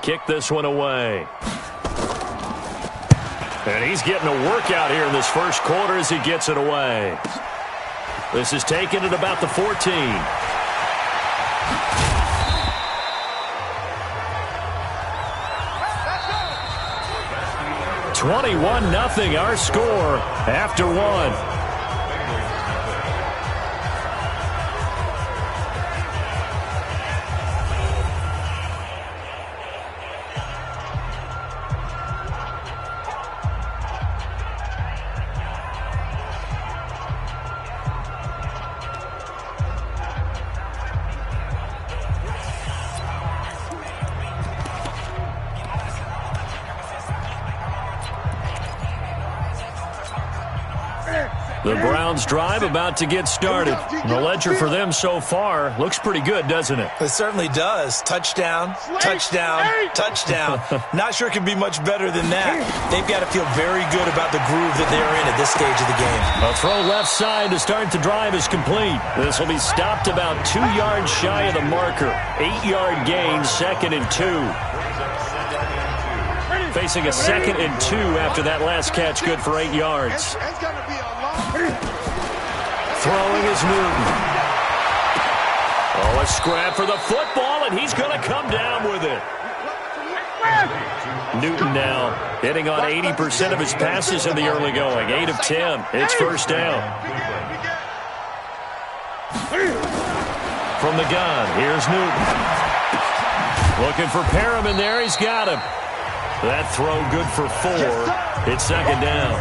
kick this one away. And he's getting a workout here in this first quarter as he gets it away. This is taken at about the 14. 21-0 our score after one. The Browns' drive about to get started. The ledger for them so far looks pretty good, doesn't it? It certainly does. Touchdown, touchdown, touchdown. Not sure it can be much better than that. They've got to feel very good about the groove that they're in at this stage of the game. A throw left side to start the drive is complete. This will be stopped about 2 yards shy of the marker. 8-yard gain, 2nd and 2. Facing a 2nd and 2 after that last catch, good for 8 yards. Throwing is Newton. Oh, a scrap for the football, and he's going to come down with it. Newton now hitting on 80% of his passes in the early going. 8 of 10. It's first down. From the gun, here's Newton. Looking for Perriman there. He's got him. That throw good for 4. It's second down.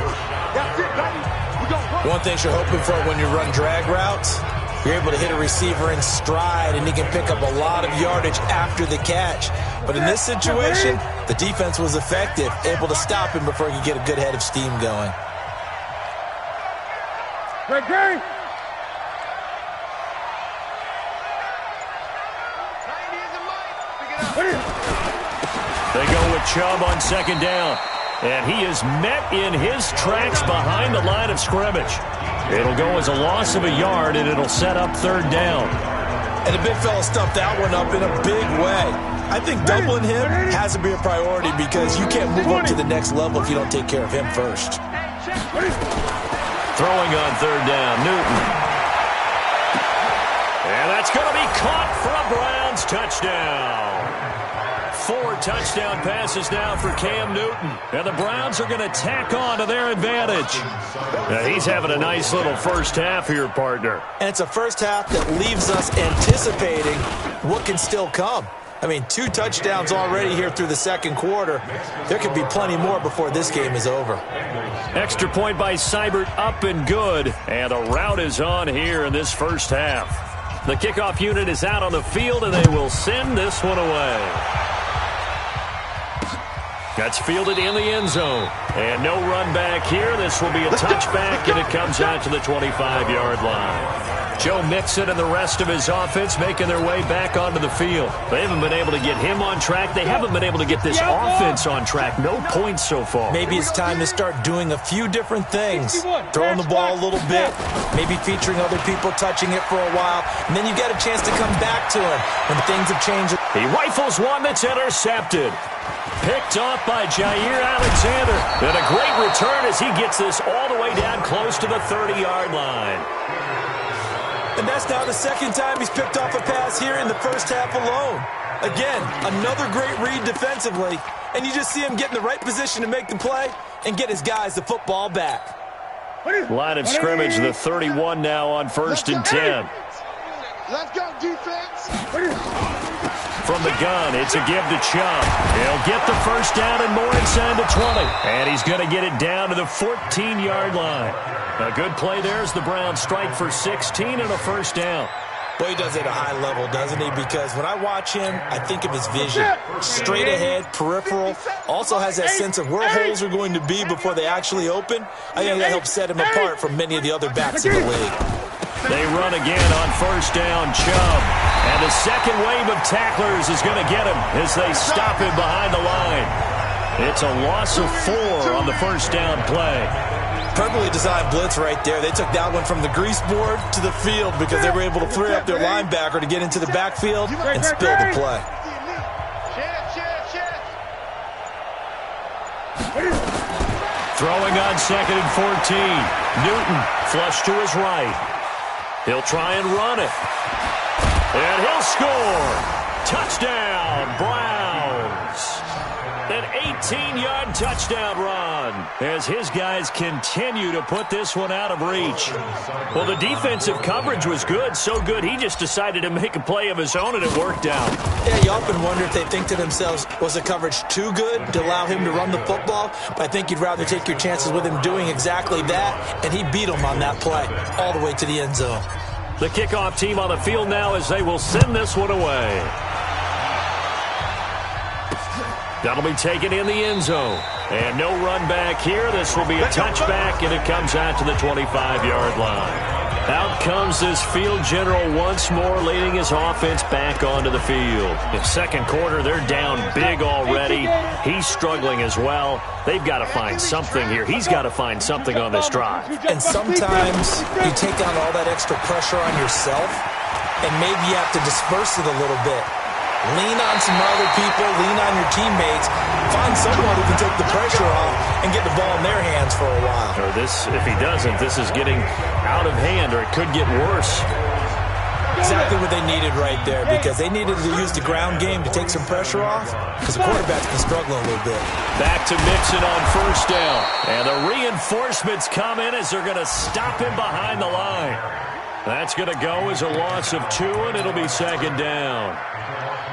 One thing you're hoping for when you run drag routes, you're able to hit a receiver in stride, and he can pick up a lot of yardage after the catch. But in this situation, the defense was effective, able to stop him before he could get a good head of steam going. They go with Chubb on second down. And he is met in his tracks behind the line of scrimmage. It'll go as a loss of a yard, and it'll set up third down. And the big fella stuffed that one up in a big way. I think doubling him has to be a priority because you can't move up to the next level if you don't take care of him first. Throwing on third down, Newton. And that's going to be caught for a Browns touchdown. 4 touchdown passes now for Cam Newton. And the Browns are going to tack on to their advantage. Now, he's having a nice little first half here, partner. And it's a first half that leaves us anticipating what can still come. I mean, 2 touchdowns already here through the second quarter. There could be plenty more before this game is over. Extra point by Seibert, up and good. And a rout is on here in this first half. The kickoff unit is out on the field, and they will send this one away. That's fielded in the end zone. And no run back here. This will be a touchback, and it comes out to the 25-yard line. Joe Mixon and the rest of his offense making their way back onto the field. They haven't been able to get him on track. They haven't been able to get this offense on track. No points so far. Maybe it's time to start doing a few different things. Throwing the ball a little bit, maybe featuring other people touching it for a while, and then you get a chance to come back to him when things have changed. He rifles one that's intercepted. Picked off by Jair Alexander. And a great return as he gets this all the way down close to the 30-yard line. And that's now the second time he's picked off a pass here in the first half alone. Again, another great read defensively. And you just see him get in the right position to make the play and get his guys the football back. Line of scrimmage, the 31 now on 1st and 10. Let's go, defense. From the gun, it's a give to Chubb. He'll get the first down and more inside the 20. And he's going to get it down to the 14-yard line. A good play there as the Browns strike for 16 and a first down. Well, he does it at a high level, doesn't he? Because when I watch him, I think of his vision. Straight ahead, peripheral. Also has that sense of where holes are going to be before they actually open. I think that helps set him apart from many of the other backs in the league. They run again on first down, Chubb. And the second wave of tacklers is going to get him as they stop him behind the line. It's a loss of 4 on the first down play. Perfectly designed blitz right there. They took that one from the grease board to the field because they were able to free up their linebacker to get into the backfield and spill the play. Throwing on 2nd and 14. Newton flush to his right. He'll try and run it. And he'll score. Touchdown, Browns. An 18-yard touchdown run as his guys continue to put this one out of reach. Well, the defensive coverage was good, so good he just decided to make a play of his own, and it worked out. Yeah, you often wonder if they think to themselves, was the coverage too good to allow him to run the football? But I think you'd rather take your chances with him doing exactly that, and he beat him on that play all the way to the end zone. The kickoff team on the field now as they will send this one away. That'll be taken in the end zone. And no run back here. This will be a touchback, and it comes out to the 25-yard line. Out comes this field general once more, leading his offense back onto the field. In second quarter, they're down big already. He's struggling as well. They've got to find something here. He's got to find something on this drive. And sometimes you take on all that extra pressure on yourself, and maybe you have to disperse it a little bit. Lean on some other people, lean on your teammates, find someone who can take the pressure off and get the ball in their hands for a while. Or this, if he doesn't, this is getting out of hand, or it could get worse. Exactly what they needed right there, because they needed to use the ground game to take some pressure off, because the quarterback's been struggling a little bit. Back to Mixon on first down. And the reinforcements come in as they're going to stop him behind the line. That's going to go as a loss of 2, and it'll be second down.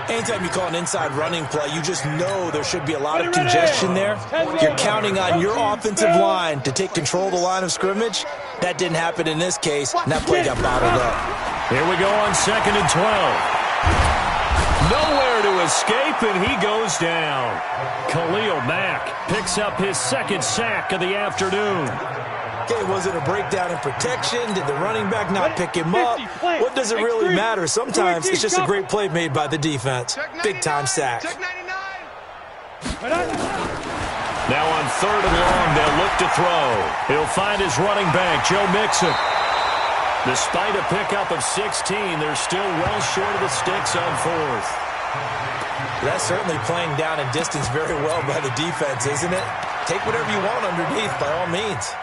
Anytime you call an inside running play, you just know there should be a lot of congestion there. You're counting on your offensive line to take control of the line of scrimmage. That didn't happen in this case, and that play got bottled up. Here we go on 2nd and 12. Nowhere to escape, and he goes down. Khalil Mack picks up his second sack of the afternoon. Okay, was it a breakdown in protection? Did the running back not pick him up? What does it really matter? Sometimes it's just a great play made by the defense. Big-time sack. Now on 3rd and long, they'll look to throw. He'll find his running back, Joe Mixon. Despite a pickup of 16, they're still well short of the sticks on 4th. That's certainly playing down in distance very well by the defense, isn't it? Take whatever you want underneath, by all means.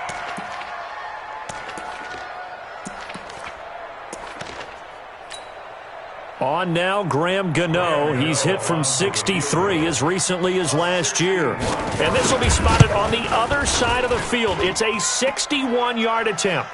On now, Graham Gano. He's hit from 63 as recently as last year. And this will be spotted on the other side of the field. It's a 61-yard attempt.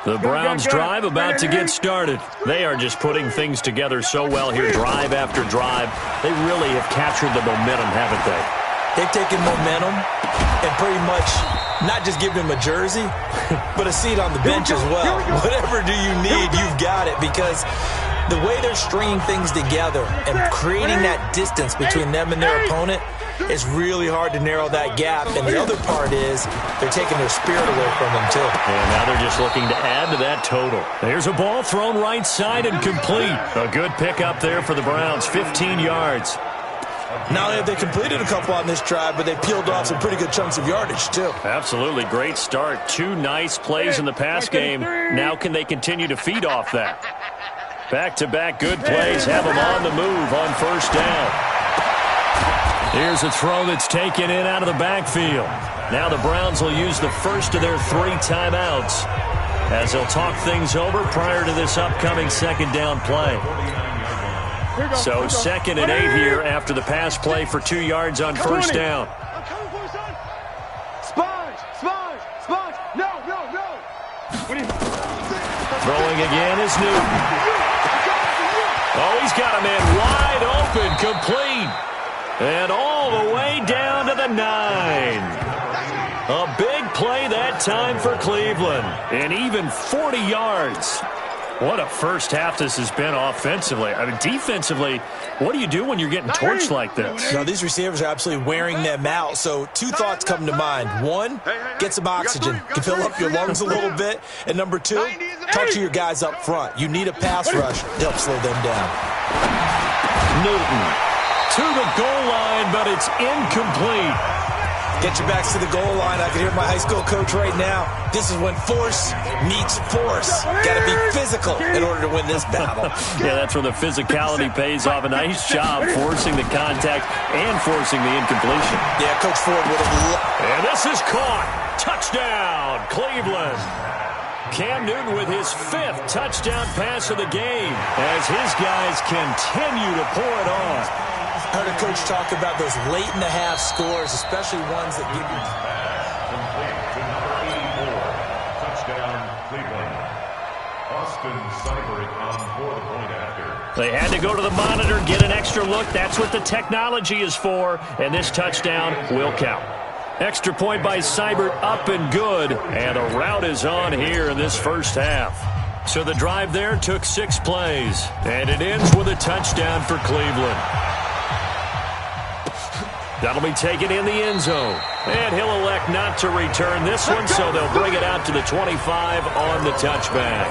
The Browns drive about to get started. They are just putting things together so well here, drive after drive. They really have captured the momentum, haven't they? They've taken momentum and pretty much not just given him a jersey, but a seat on the bench as well. Whatever do you need, you've got it, because the way they're stringing things together and creating that distance between them and their opponent, it's really hard to narrow that gap. And the other part is they're taking their spirit away from them, too. And now they're just looking to add to that total. There's a ball thrown right side and complete. A good pickup there for the Browns, 15 yards. Not only have they completed a couple on this drive, but they peeled off some pretty good chunks of yardage, too. Absolutely. Great start. 2 nice plays in the pass game. Now can they continue to feed off that? Back-to-back good plays have them on the move on first down. Here's a throw that's taken in out of the backfield. Now the Browns will use the first of their 3 timeouts as they'll talk things over prior to this upcoming second down play. So 2nd and 8 here after the pass play for 2 yards on first down. Throwing again is Newton. Oh, he's got a man wide open, complete. And all the way down to the 9. A big play that time for Cleveland. And even 40 yards. What a first half this has been offensively. I mean, defensively, what do you do when you're getting torched like this? No, these receivers are absolutely wearing them out. So 2 thoughts come to mind. 1, get some oxygen. Can fill up your lungs a little bit. And number 2, talk to your guys up front. You need a pass rush to help slow them down. Newton to the goal line, but it's incomplete. Get your backs to the goal line. I can hear my high school coach right now. This is when force meets force. Got to be physical in order to win this battle. Yeah, that's where the physicality pays off. A nice job forcing the contact and forcing the incompletion. Yeah, Coach Ford would have... And this is caught. Touchdown, Cleveland. Cam Newton with his 5th touchdown pass of the game as his guys continue to pour it on. I heard a coach talk about those late-in-the-half scores, especially ones that give you... Touchdown, Cleveland. Austin Seibert on for the point after. They had to go to the monitor, get an extra look. That's what the technology is for, and this touchdown will count. Extra point by Seibert, up and good, and the route is on here in this first half. So the drive there took 6 plays, and it ends with a touchdown for Cleveland. That'll be taken in the end zone. And he'll elect not to return this one, so they'll bring it out to the 25 on the touchback.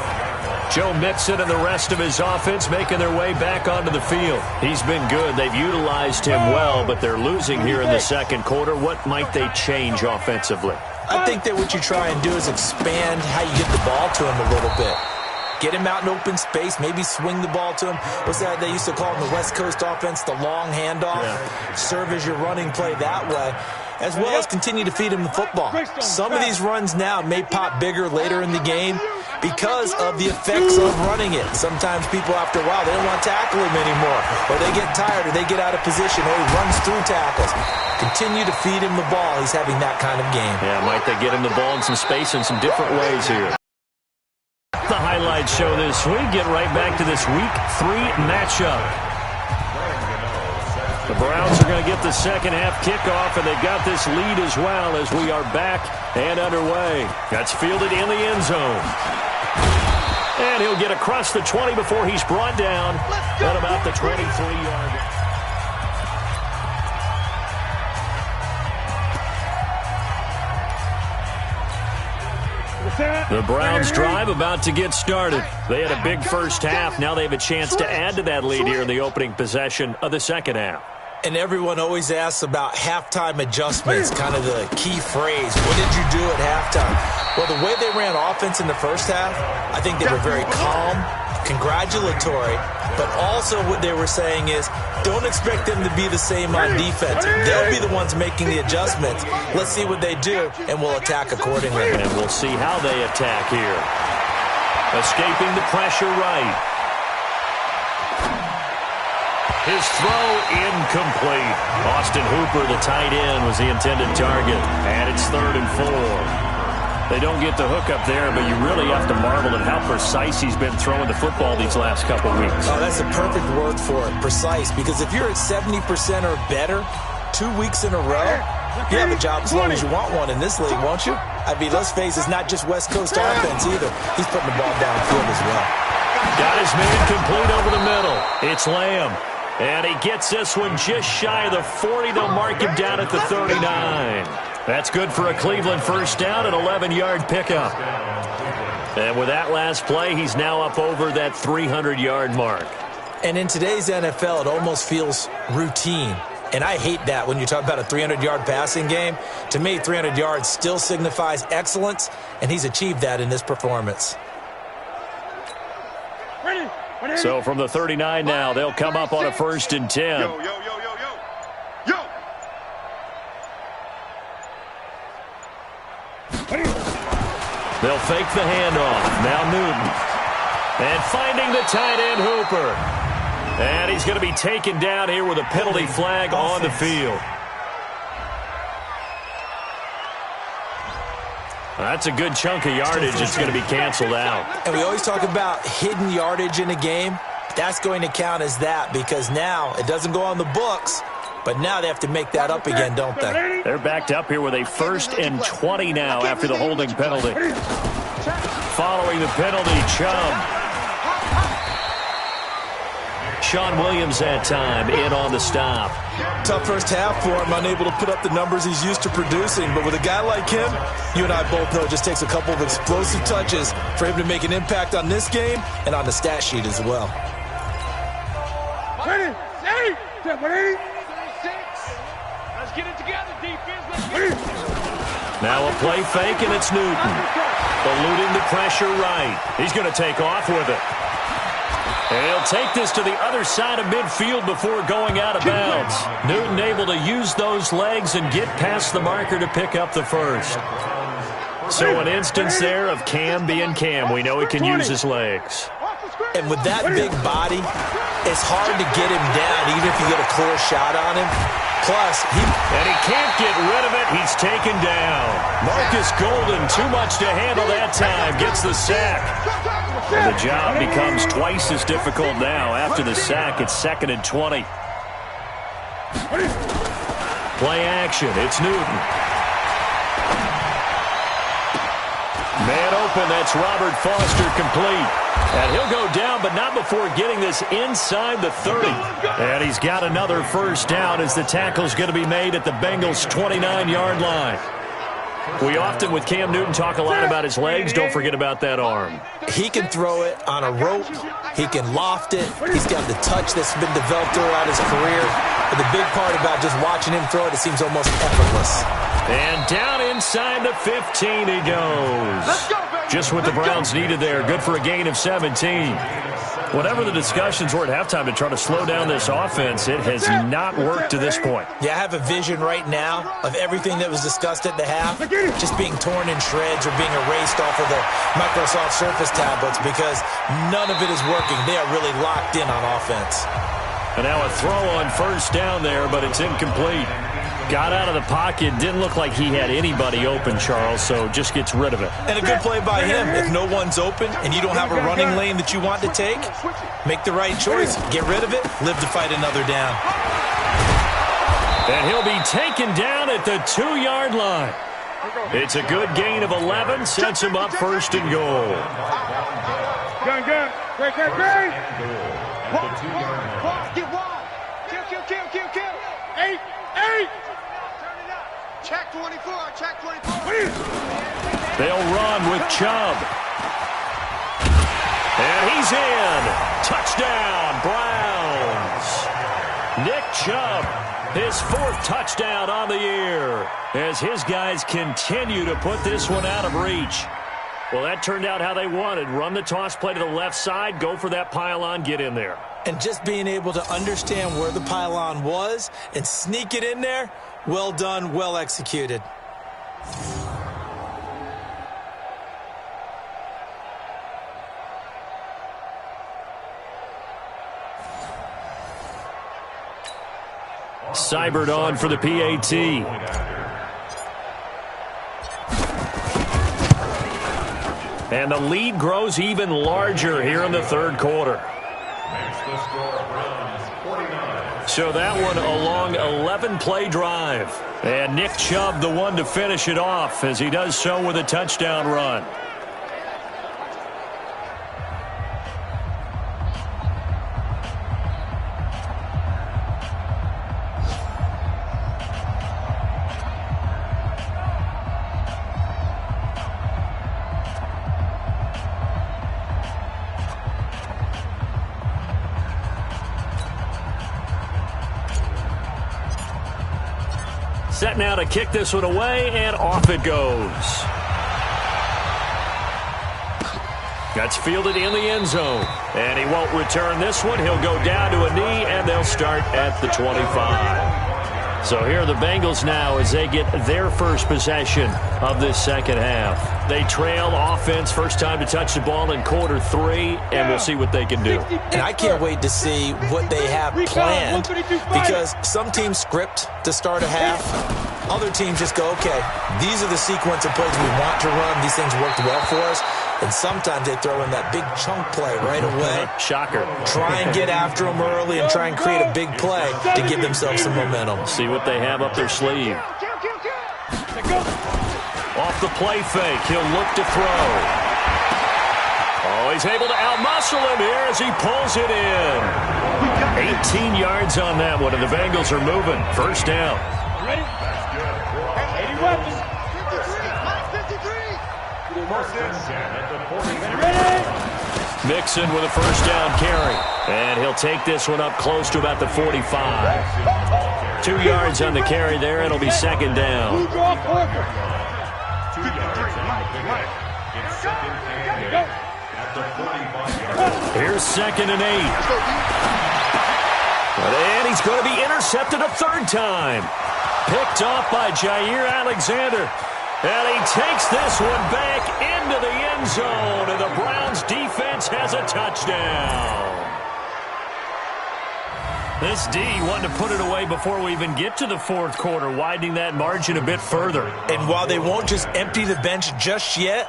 Joe Mixon and the rest of his offense making their way back onto the field. He's been good. They've utilized him well, but they're losing here in the second quarter. What might they change offensively? I think that what you try and do is expand how you get the ball to him a little bit. Get him out in open space, maybe swing the ball to him. What's that they used to call in the West Coast offense, the long handoff? Yeah. Serve as your running play that way, as well as continue to feed him the football. Some of these runs now may pop bigger later in the game because of the effects of running it. Sometimes people, after a while, they don't want to tackle him anymore, or they get tired, or they get out of position, or he runs through tackles. Continue to feed him the ball. He's having that kind of game. Yeah, might they get him the ball in some space in some different ways here. The highlight show this week. Get right back to this Week 3 matchup. The Browns are going to get the second half kickoff, and they've got this lead as well as we are back and underway. That's fielded in the end zone. And he'll get across the 20 before he's brought down at about the 23-yard line. The Browns drive about to get started. They had a big first half. Now they have a chance to add to that lead here in the opening possession of the second half. And everyone always asks about halftime adjustments, kind of the key phrase. What did you do at halftime? Well, the way they ran offense in the first half, I think they were very calm, congratulatory, but also what they were saying is don't expect them to be the same on defense. They'll be the ones making the adjustments. Let's see what they do, and we'll attack accordingly. And we'll see how they attack here. Escaping the pressure right. His throw incomplete. Austin Hooper, the tight end, was the intended target. And it's 3rd and 4. They don't get the hook up there, but you really have to marvel at how precise he's been throwing the football these last couple weeks. Oh, that's a perfect word for it, precise, because if you're at 70% or better 2 weeks in a row, you have a job as long as you want one in this league, won't you? I mean, let's face it, it's not just West Coast offense either. He's putting the ball downfield as well. Got his man complete over the middle. It's Lamb. And he gets this one just shy of the 40. They'll mark him down at the 39. That's good for a Cleveland first down, an 11-yard pickup. And with that last play, he's now up over that 300-yard mark. And in today's NFL, it almost feels routine. And I hate that when you talk about a 300-yard passing game. To me, 300 yards still signifies excellence, and he's achieved that in this performance. So from the 39 now, they'll come up on a 1st and 10. They'll fake the handoff. Now Newton. And finding the tight end, Hooper. And he's going to be taken down here with a penalty flag on the field. That's a good chunk of yardage. It's going to be canceled out. And we always talk about hidden yardage in a game. That's going to count as that because now it doesn't go on the books, but now they have to make that up again, don't they? They're backed up here with a 1st and 20 now after the holding penalty. Following the penalty, Chubb. Sean Williams that time in on the stop. Tough first half for him, unable to put up the numbers he's used to producing. But with a guy like him, you and I both know it just takes a couple of explosive touches for him to make an impact on this game and on the stat sheet as well. Let's get it together, D. Now a play fake, and it's Newton. Eluding the pressure right. He's going to take off with it. And he'll take this to the other side of midfield before going out of bounds. Newton able to use those legs and get past the marker to pick up the first. So an instance there of Cam being Cam. We know he can use his legs. And with that big body, it's hard to get him down, even if you get a clear shot on him. Plus, he can't get rid of it. He's taken down. Marcus Golden, too much to handle that time, gets the sack. And the job becomes twice as difficult now. After the sack, it's 2nd and 20. Play action. It's Newton. Man open, that's Robert Foster complete. And he'll go down, but not before getting this inside the 30. And he's got another first down as the tackle's going to be made at the Bengals' 29-yard line. We often, with Cam Newton, talk a lot about his legs. Don't forget about that arm. He can throw it on a rope. He can loft it. He's got the touch that's been developed throughout his career. But the big part about just watching him throw it, it seems almost effortless. And down inside the 15 he goes. Just what the Browns needed there. Good for a gain of 17. Whatever the discussions were at halftime to try to slow down this offense, it has not worked to this point. Yeah, I have a vision right now of everything that was discussed at the half just being torn in shreds or being erased off of the Microsoft Surface tablets because none of it is working. They are really locked in on offense. And now a throw on first down there, but it's incomplete. Got out of the pocket. Didn't look like he had anybody open, Charles, so just gets rid of it. And a good play by him. If no one's open and you don't have a running lane that you want to take, make the right choice. Get rid of it. Live to fight another down. And he'll be taken down at the 2-yard line. It's a good gain of 11. Sets him up 1st and goal. Gun. Great. Kill. 8. Check 24. They'll run with Chubb. And he's in. Touchdown, Browns. Nick Chubb, his 4th touchdown on the year, as his guys continue to put this one out of reach. Well, that turned out how they wanted. Run the toss play to the left side, go for that pylon, get in there. And just being able to understand where the pylon was and sneak it in there, well done, well executed. Seibert on for the PAT. And the lead grows even larger here in the 3rd quarter. So that one a long 11-play drive. And Nick Chubb the one to finish it off as he does so with a touchdown run. Set now to kick this one away, and off it goes. That's fielded in the end zone. And he won't return this one. He'll go down to a knee, and they'll start at the 25. So here are the Bengals now as they get their first possession of this 2nd half. They trail offense, first time to touch the ball in quarter 3, and we'll see what they can do. And I can't wait to see what they have planned because some teams script to start a half. Other teams just go, okay, these are the sequence of plays we want to run. These things worked well for us. And sometimes they throw in that big chunk play right away. Shocker. Try and get after them early and try and create a big play to give themselves some momentum. See what they have up their sleeve. Off the play fake, he'll look to throw. Oh, he's able to outmuscle him here as he pulls it in. 18 yards on that one, and the Bengals are moving. First down. Ready? 80 weapons. 53. Mixon with a first down carry. And he'll take this one up close to about the 45. 2 yards on the carry there. It'll be second down. 2 yards on the pickup. It's second and 8 at the 45-yard. Here's second and 8. And he's going to be intercepted a third time. Picked off by Jair Alexander. And he takes this one back into the end zone. And the Browns defense has a touchdown. This D wanted to put it away before we even get to the fourth quarter, widening that margin a bit further. And while they won't just empty the bench just yet,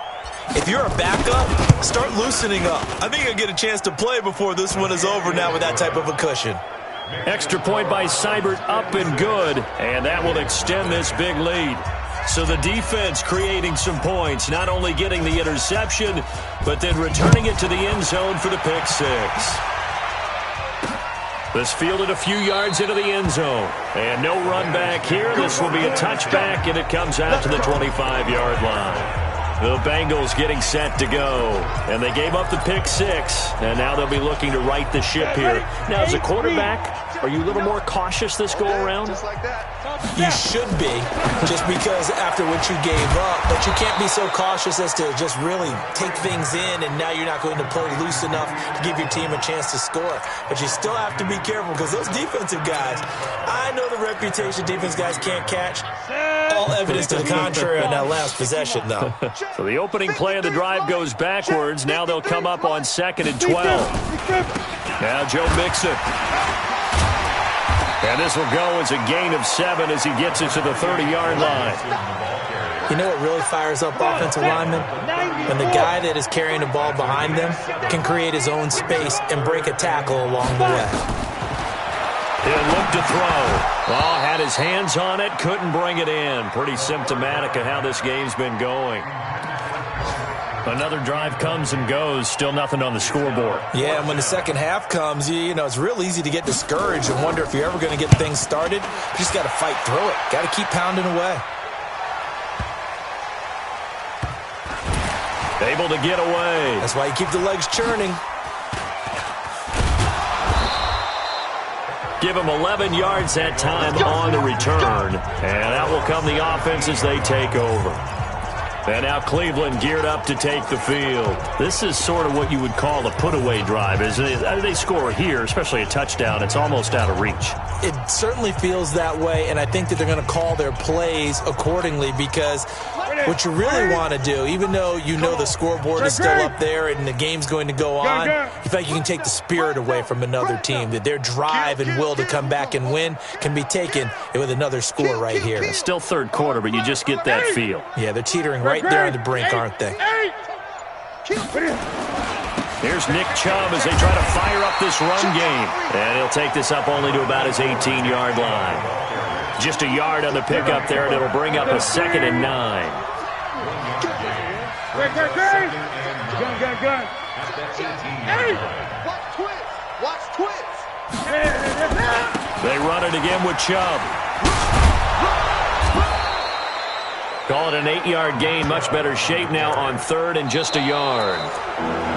if you're a backup, start loosening up. I think you'll get a chance to play before this one is over now with that type of a cushion. Extra point by Seibert, up and good, and that will extend this big lead. So the defense creating some points, not only getting the interception, but then returning it to the end zone for the pick six. This fielded a few yards into the end zone. And no run back here. This will be a touchback, and it comes out to the 25-yard line. The Bengals getting set to go. And they gave up the pick six, and now they'll be looking to right the ship here. Now, as a quarterback, are you a little more cautious this go-around? You should be, just because after what you gave up, but you can't be so cautious as to just really take things in, and now you're not going to play loose enough to give your team a chance to score. But you still have to be careful, because those defensive guys, I know the reputation defense guys can't catch. All evidence to the contrary on that last possession, though. So the opening play of the drive goes backwards. Now they'll come up on 2nd and 12. Now Joe Mixon. And this will go as a gain of 7 as he gets it to the 30-yard line. You know what really fires up offensive linemen? When the guy that is carrying the ball behind them can create his own space and break a tackle along the way. He'll look to throw. Oh, had his hands on it, couldn't bring it in. Pretty symptomatic of how this game's been going. Another drive comes and goes, still nothing on the scoreboard. Yeah, and when the second half comes, you know, it's real easy to get discouraged and wonder if you're ever going to get things started. You just got to fight through it. Got to keep pounding away. Able to get away. That's why you keep the legs churning. Give him 11 yards that time on the return. And that will come the offense as they take over. And now Cleveland geared up to take the field. This is sort of what you would call a put-away drive, isn't it? They score here, especially a touchdown. It's almost out of reach. It certainly feels that way, and I think that they're going to call their plays accordingly, because what you really want to do, even though you know the scoreboard is still up there and the game's going to go on, you think you can take the spirit away from another team, that their drive and will to come back and win can be taken with another score right here. It's still third quarter, but you just get that feel. Yeah, they're teetering right there on the brink, aren't they? Here's Nick Chubb as they try to fire up this run game. And he'll take this up only to about his 18-yard line. Just a yard on the pickup there, and it'll bring up a 2nd and 9. Gun. Hey! Watch twits! They run it again with Chubb. Call it an 8-yard gain. Much better shape now on 3rd and just a yard.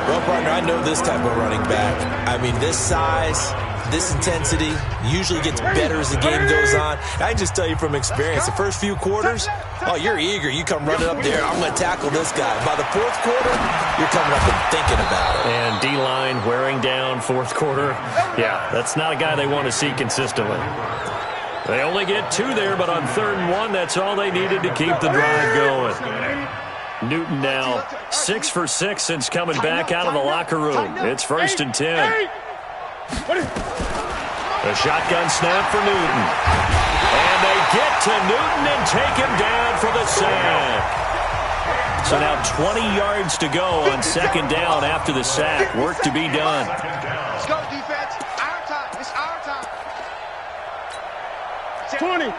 Well, partner, I know this type of running back. I mean, this size, this intensity usually gets better as the game goes on. I can just tell you from experience, the first few quarters, oh, you're eager. You come running up there, I'm going to tackle this guy. By the fourth quarter, you're coming up and thinking about it. And D-line wearing down fourth quarter. Yeah, that's not a guy they want to see consistently. They only get 2 there, but on 3rd and 1, that's all they needed to keep the drive going. Newton now 6 for 6 since coming back out of the locker room. It's 1st and 10. A shotgun snap for Newton. And they get to Newton and take him down for the sack. So now 20 yards to go on 2nd down after the sack. Work to be done. Let's go, defense. Our time. It's our time. 20.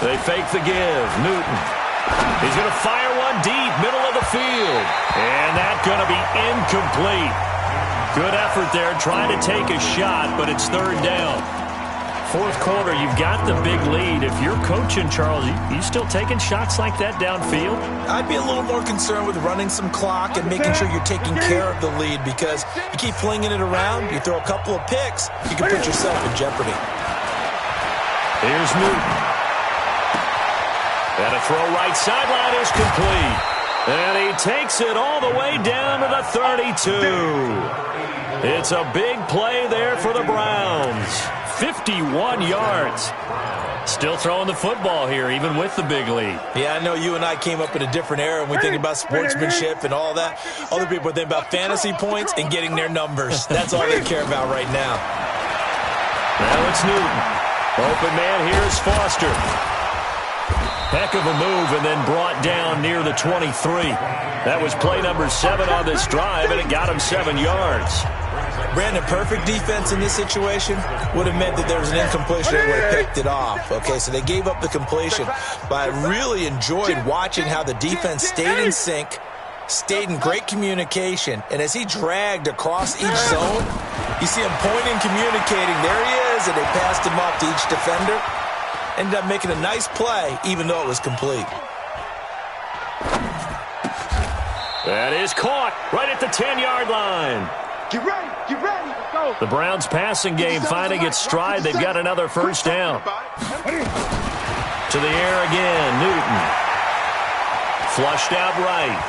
They fake the give. Newton. He's going to fire one deep, middle of the field. And that's going to be incomplete. Good effort there trying to take a shot, but it's 3rd down. fourth quarter, you've got the big lead. If you're coaching, Charles, you still taking shots like that downfield? I'd be a little more concerned with running some clock and making sure you're taking care of the lead, because you keep flinging it around, you throw a couple of picks, you can put yourself in jeopardy. Here's Newton. And a throw right sideline is complete. And he takes it all the way down to the 32. It's a big play there for the Browns. 51 yards. Still throwing the football here, even with the big lead. Yeah, I know you and I came up in a different era and we think about sportsmanship and all that. Other people think about fantasy points and getting their numbers. That's all they care about right now. Now it's Newton. Open man, here's Foster. Heck of a move, and then brought down near the 23. That was play number 7 on this drive, and it got him 7 yards. Brandon, perfect defense in this situation would have meant that there was an incompletion that would have picked it off. Okay, so they gave up the completion, but I really enjoyed watching how the defense stayed in sync, stayed in great communication, and as he dragged across each zone, you see him pointing, communicating. There he is, and they passed him off to each defender. Ended up making a nice play, even though it was complete. That is caught right at the 10-yard line. Get ready, let's go. The Browns passing game finding its stride. They've got another first down. To the air again, Newton. Flushed out right.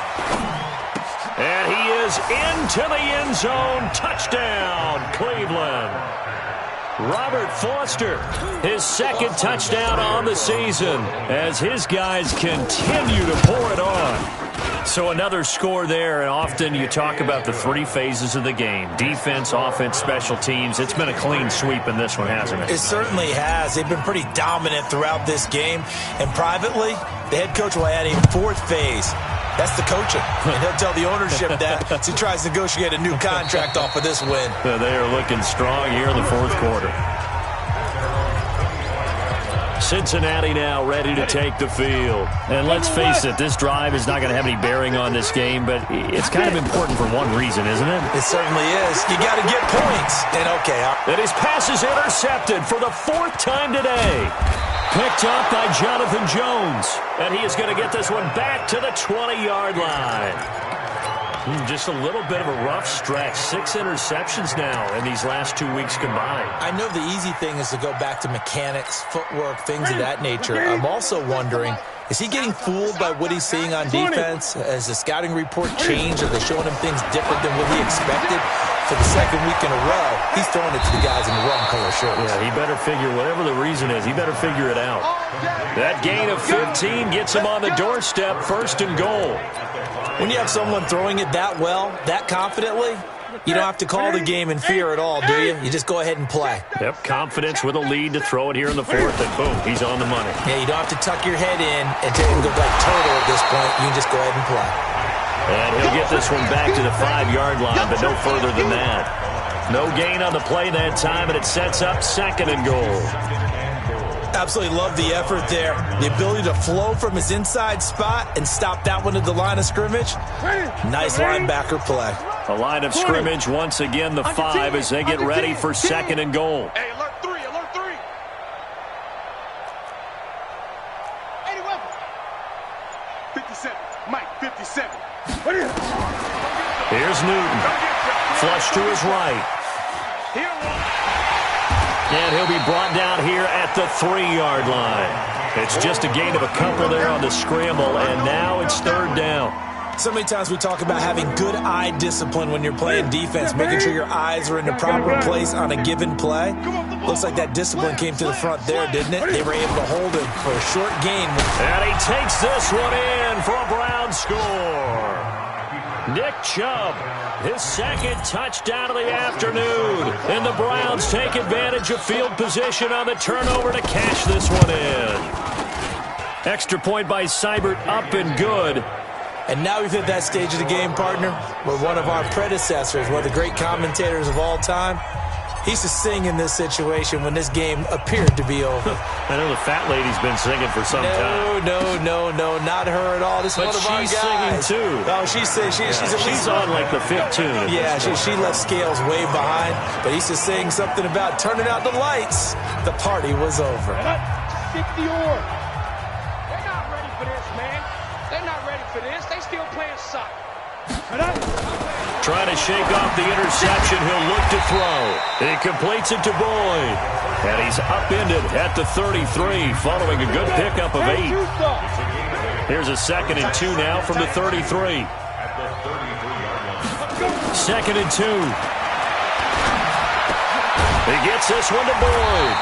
And he is into the end zone. Touchdown, Cleveland. Robert Foster, his second touchdown on the season as his guys continue to pour it on. So another score there, and often you talk about the 3 phases of the game. Defense, offense, special teams. It's been a clean sweep in this one, hasn't it? It certainly has. They've been pretty dominant throughout this game. And privately, the head coach will add a 4th phase. That's the coaching. And he'll tell the ownership that as he tries to negotiate a new contract off of this win. They are looking strong here in the fourth quarter. Cincinnati now ready to take the field. And let's face it, this drive is not going to have any bearing on this game, but it's kind of important for one reason, isn't it? It certainly is. You got to get points. And okay. And his pass is intercepted for the 4th time today. Picked up by Jonathan Jones. And he is going to get this one back to the 20-yard line. Just a little bit of a rough stretch. 6 interceptions now in these last 2 weeks combined. I know the easy thing is to go back to mechanics, footwork, things of that nature. I'm also wondering, is he getting fooled by what he's seeing on defense? Has the scouting report changed? Are they showing him things different than what he expected? For the second week in a row, he's throwing it to the guys in the wrong color shirts. Yeah, he better figure, whatever the reason is, he better figure it out. That gain of 15 gets him on the doorstep, 1st and goal. When you have someone throwing it that well, that confidently, you don't have to call the game in fear at all, do you? You just go ahead and play. Yep, confidence with a lead to throw it here in the 4th, and boom, he's on the money. Yeah, you don't have to tuck your head in and go like total at this point. You can just go ahead and play. And he'll get this one back to the 5-yard line, but no further than that. No gain on the play that time, and it sets up 2nd and goal. Absolutely love the effort there. The ability to flow from his inside spot and stop that one at the line of scrimmage. Nice linebacker play. A line of scrimmage, once again, the 5 as they get ready for 2nd and goal. Hey, alert 3, alert 3. 80 weapons. 57, Mike, 57. Here's Newton. Flush to his right. And he'll be brought down here at the 3-yard line. It's just a gain of a couple there on the scramble, and now it's 3rd down. So many times we talk about having good eye discipline when you're playing defense, making sure your eyes are in the proper place on a given play. Looks like that discipline came to the front there, didn't it? They were able to hold him for a short gain. And he takes this one in for a Brown score. Nick Chubb, his 2nd touchdown of the afternoon. And the Browns take advantage of field position on the turnover to cash this one in. Extra point by Seibert, up and good. And now we've hit that stage of the game, partner, where one of our predecessors, one of the great commentators of all time, He used to sing in this situation when this game appeared to be over. I know the fat lady's been singing for some time. No, not her at all. This is one of our guys. But she's singing too. Oh, she's on like the fifth tune. Yeah, she left Scales way behind, but he used to sing something about turning out the lights. The party was over. Stick the oar. They're not ready for this, man. They're not ready for this. They still playing suck. Trying to shake off the interception. He'll look to throw. He completes it to Boyd. And he's upended at the 33 following a good pickup of 8. Here's a 2nd and 2 now from the 33. 2nd and 2. He gets this one to Boyd.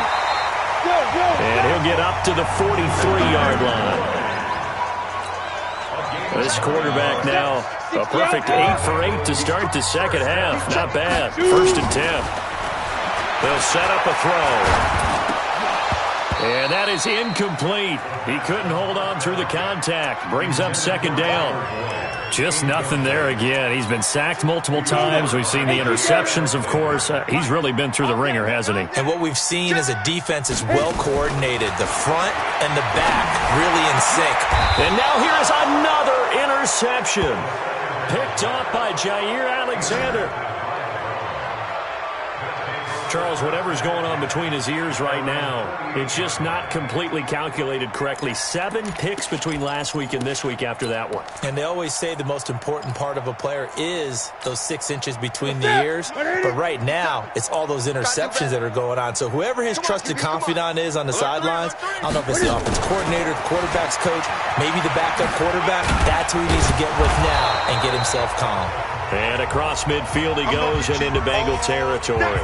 And he'll get up to the 43-yard line. This quarterback now, a perfect 8 for 8 to start the second half. Not bad. 1st and 10. They'll set up a throw. And that is incomplete. He couldn't hold on through the contact. Brings up 2nd down. Just nothing there again. He's been sacked multiple times. We've seen the interceptions, of course. He's really been through the ringer, hasn't he? And what we've seen is a defense is well coordinated. The front and the back really in sync. And now here is another interception. Picked off by Jair Alexander. Charles, whatever's going on between his ears right now, it's just not completely calculated correctly. 7 picks between last week and this week after that one. And they always say the most important part of a player is those 6 inches between the ears. But right now, it's all those interceptions that are going on. So whoever his trusted confidant is on the sidelines, I don't know if it's the offense coordinator, the quarterback's coach, maybe the backup quarterback, that's who he needs to get with now and get himself calm. And across midfield he goes and into Bengal territory.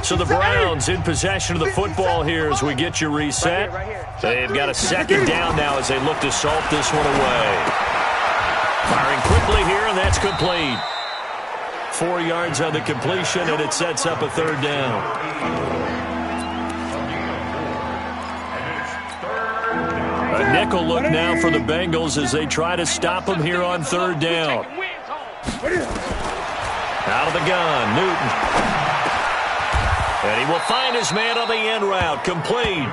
So the Browns in possession of the football here as we get you reset. They've got a 2nd down now as they look to salt this one away. Firing quickly here, and that's complete. 4 yards on the completion, and it sets up a 3rd down. A nickel look now for the Bengals as they try to stop him here on 3rd down. Out of the gun, Newton. And he will find his man on the end route. Complete.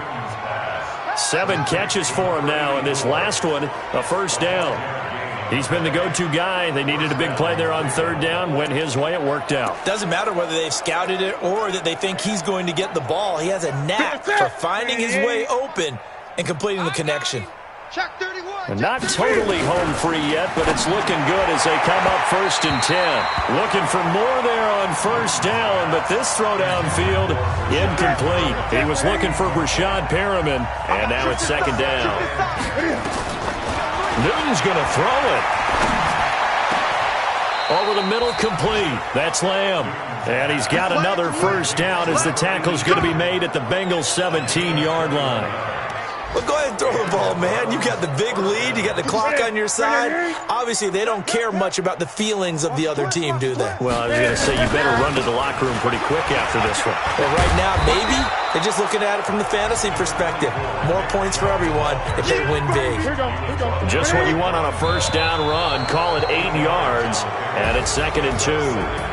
7 catches for him now, and this last one, a 1st down. He's been the go-to guy. They needed a big play there on 3rd down. Went his way. It worked out. Doesn't matter whether they've scouted it or that they think he's going to get the ball. He has a knack for finding his way open and completing the connection. And not totally home free yet, but it's looking good as they come up 1st and 10. Looking for more there on 1st down, but this throw downfield incomplete. He was looking for Brashad Perriman, and now it's 2nd down. Newton's going to throw it. Over the middle, complete. That's Lamb. And he's got another 1st down as the tackle's going to be made at the Bengals' 17-yard line. Well, go ahead and throw the ball, man. You got the big lead. You got the clock on your side. Obviously, they don't care much about the feelings of the other team, do they? Well, I was going to say, you better run to the locker room pretty quick after this one. Well, right now, maybe they're just looking at it from the fantasy perspective. More points for everyone if they win big. Just what you want on a 1st down run. Call it 8 yards, and it's 2nd and 2.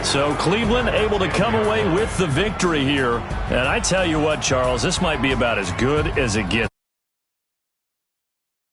So Cleveland able to come away with the victory here. And I tell you what, Charles, this might be about as good as it gets.